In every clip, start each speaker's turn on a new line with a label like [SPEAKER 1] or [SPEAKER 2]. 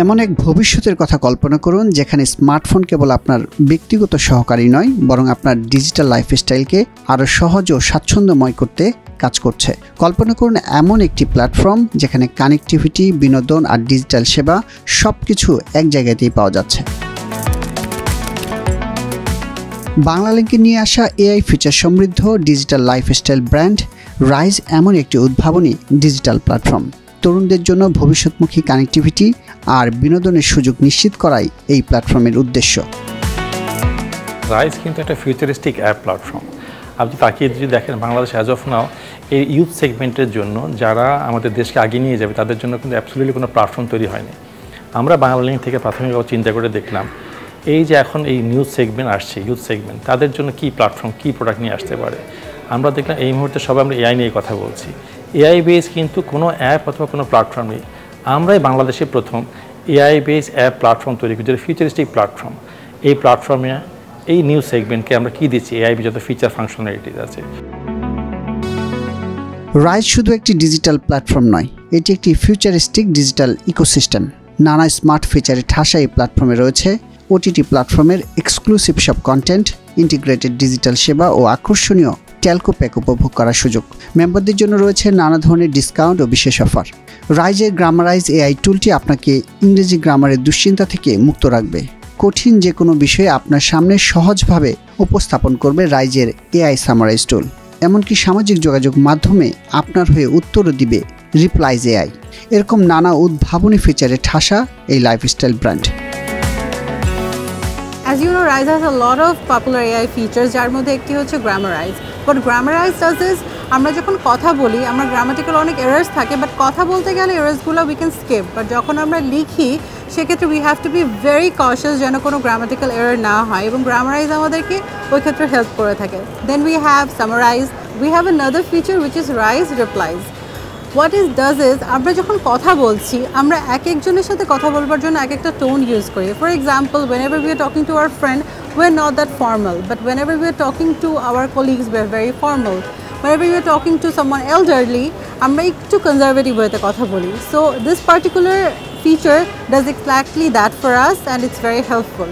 [SPEAKER 1] এমন এক ভবিষ্যতের কথা কল্পনা করুন যেখানে স্মার্টফোন কেবল আপনার ব্যক্তিগত সহকারী নয়, বরং আপনার ডিজিটাল লাইফস্টাইলকে আরও সহজ ও স্বাচ্ছন্দ্যময় করতে কাজ করছে। কল্পনা করুন এমন একটি প্ল্যাটফর্ম যেখানে কানেক্টিভিটি, বিনোদন আর ডিজিটাল সেবা সবকিছু এক জায়গাতেই পাওয়া যাচ্ছে। বাংলালিংকে নিয়ে আসা এআই ফিচার সমৃদ্ধ ডিজিটাল লাইফস্টাইল ব্র্যান্ড রাইজ এমন একটি উদ্ভাবনী ডিজিটাল প্ল্যাটফর্ম। তরুণদের জন্য ভবিষ্যৎমুখী কানেক্টিভিটি আর বিনোদনের সুযোগ নিশ্চিত করাই এই প্ল্যাটফর্মের উদ্দেশ্য।
[SPEAKER 2] রাইজ কিন্তু একটা ফিউচারিস্টিক অ্যাপ প্ল্যাটফর্ম। আপনি তাকিয়ে যদি দেখেন, বাংলাদেশ অ্যাজ অফ নাও এই ইউথ সেগমেন্টের জন্য যারা আমাদের দেশকে আগিয়ে নিয়ে যাবে তাদের জন্য কিন্তু অ্যাবসলিউটলি কোনো প্ল্যাটফর্ম তৈরি হয়নি। আমরা বাংলালিংক থেকে প্রাথমিকভাবে চিন্তা করে দেখলাম এই যে এখন এই নিউজ সেগমেন্ট আসছে, ইউথ সেগমেন্ট, তাদের জন্য কী প্ল্যাটফর্ম, কী প্রোডাক্ট নিয়ে আসতে পারে। আমরা দেখলাম এই মুহূর্তে সবাই আমরা এআই নিয়ে কথা বলছি। এআই বেস কিন্তু কোনো অ্যাপ অথবা কোনো প্ল্যাটফর্ম নেই। আমরাই বাংলাদেশে প্রথম এআই বেস অ্যাপ প্ল্যাটফর্ম তৈরি করি, যেটা ফিউচারিস্টিক প্ল্যাটফর্ম। এই প্ল্যাটফর্মে এই নিউজ সেগমেন্টকে আমরা কী দিচ্ছি, এআই যত ফিচার ফাংশনালিটিস আছে।
[SPEAKER 1] রাইজ শুধু একটি ডিজিটাল প্ল্যাটফর্ম নয়, এটি একটি ফিউচারিস্টিক ডিজিটাল ইকোসিস্টেম। নানা স্মার্ট ফিচারে ঠাসা এই প্ল্যাটফর্মে রয়েছে ওটিটি প্ল্যাটফর্মের এক্সক্লুসিভ সব কন্টেন্ট, ইন্টিগ্রেটেড ডিজিটাল সেবা ও আকর্ষণীয় টেলকো প্যাক উপভোগ করার সুযোগ। মেম্বারদের জন্য রয়েছে নানা ধরনের ডিসকাউন্ট ও বিশেষ অফার। রাইজের গ্রামারাইজ এআই টুলটি আপনাকে ইংরেজি গ্রামারের দুশ্চিন্তা থেকে মুক্ত রাখবে। কঠিন যে কোনো বিষয়ে আপনার সামনে সহজভাবে উপস্থাপন করবে রাইজের এআই সামারাইজ টুল। এমনকি সামাজিক যোগাযোগ মাধ্যমে আপনার হয়ে উত্তরও দিবে রিপ্লাইজ এআই। এরকম নানা উদ্ভাবনী ফিচারে ঠাসা এই lifestyle brand.
[SPEAKER 3] As you know, Rise has a lot of popular AI features, যার মধ্যে একটি হচ্ছে Grammarize. What Grammarize does is, আমরা যখন কথা বলি, আমরা গ্রামাটিক্যাল অনেক এরার্স থাকে, বাট কথা বলতে গেলে এরার্সগুলো we can skip, বাট যখন আমরা লিখি সেক্ষেত্রে we have to be very cautious যেন কোনো গ্রামাটিক্যাল এরার না হয়, এবং Grammarize আমাদেরকে ওই ক্ষেত্রে হেল্প করে থাকে। Then we have Summarize. We have another feature which is Rise Replies. What it does is, আমরা যখন কথা বলছি, আমরা এক একজনের সাথে কথা বলবার জন্য এক একটা টোন ইউজ করি। For example, whenever we are talking to our friend, we are not that formal, but whenever we are talking to our colleagues, we are very formal. Whenever we are talking to someone elderly, আমরা একটু conservative ওয়েতে কথা বলি। So this particular feature does exactly that for us, and it's very helpful.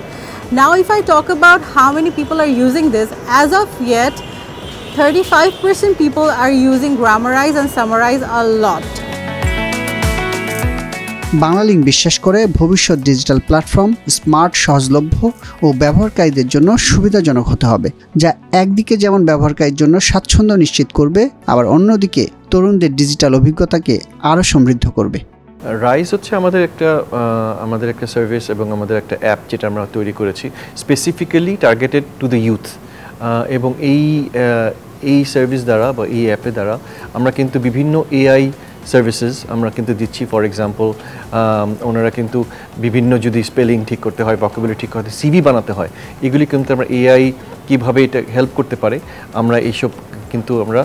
[SPEAKER 3] Now if I talk about how many people are using this, as of yet 35% people are using Grammarize and Summarize a lot.
[SPEAKER 1] Banglalink বিশ্বাস করে ভবিষ্যৎ digital platform smart, সহজলভ্য ও ব্যবহারকারীদের জন্য সুবিধাজনক হতে হবে, যা একদিকে যেমন ব্যবহারকারীর জন্য স্বাচ্ছন্দ্য নিশ্চিত করবে, আবার অন্যদিকে তরুণদের ডিজিটাল অভিজ্ঞতাকে আরও সমৃদ্ধ করবে।
[SPEAKER 4] রাইজ হচ্ছে আমাদের একটা সার্ভিস এবং আমাদের একটা অ্যাপ যেটা আমরা তৈরি করেছি specifically targeted to the youth. এবং এই সার্ভিস দ্বারা বা এই অ্যাপের দ্বারা আমরা কিন্তু বিভিন্ন এআই সার্ভিসেস আমরা কিন্তু দিচ্ছি। ফর এক্সাম্পল, ওনারা কিন্তু বিভিন্ন যদি স্পেলিং ঠিক করতে হয়, ভোকাবুলারি ঠিক করতে, সিভি বানাতে হয়, এগুলি কিন্তু আমরা এআই কীভাবে এটা হেল্প করতে পারে আমরা এইসব কিন্তু আমরা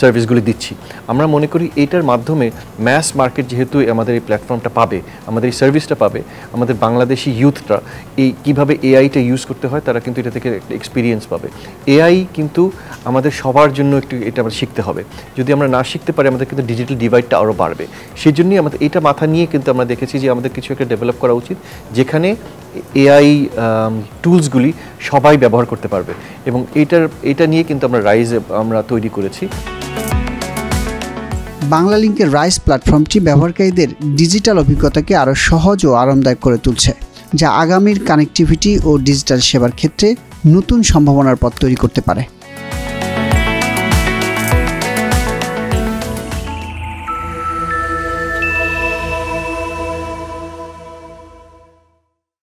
[SPEAKER 4] সার্ভিসগুলি দিচ্ছি। আমরা মনে করি এটার মাধ্যমে ম্যাস মার্কেট যেহেতু আমাদের এই প্ল্যাটফর্মটা পাবে, আমাদের এই সার্ভিসটা পাবে, আমাদের বাংলাদেশি ইউথরা এই কীভাবে এআইটা ইউজ করতে হয় তারা কিন্তু এটা থেকে একটা এক্সপিরিয়েন্স পাবে। এআই কিন্তু আমাদের সবার জন্য এটা আমরা শিখতে হবে। যদি আমরা না শিখতে পারি আমাদের কিন্তু ডিজিটাল ডিভাইডটা আরও বাড়বে। সেই জন্যই আমাদের এটা মাথা নিয়ে কিন্তু আমরা দেখেছি যে আমাদের কিছু একটা ডেভেলপ করা উচিত যেখানে এআই টুলসগুলি সবাই ব্যবহার করতে পারবে, এবং এটা নিয়ে কিন্তু আমরা তৈরি করেছি।
[SPEAKER 1] বাংলালিংকের রাইজ প্ল্যাটফর্মটি ব্যবহারকারীদের ডিজিটাল অভিজ্ঞতাকে আরও সহজ ও আরামদায়ক করে তুলছে, যা আগামীর কানেক্টিভিটি ও ডিজিটাল সেবার ক্ষেত্রে নতুন সম্ভাবনার পথ তৈরি করতে পারে।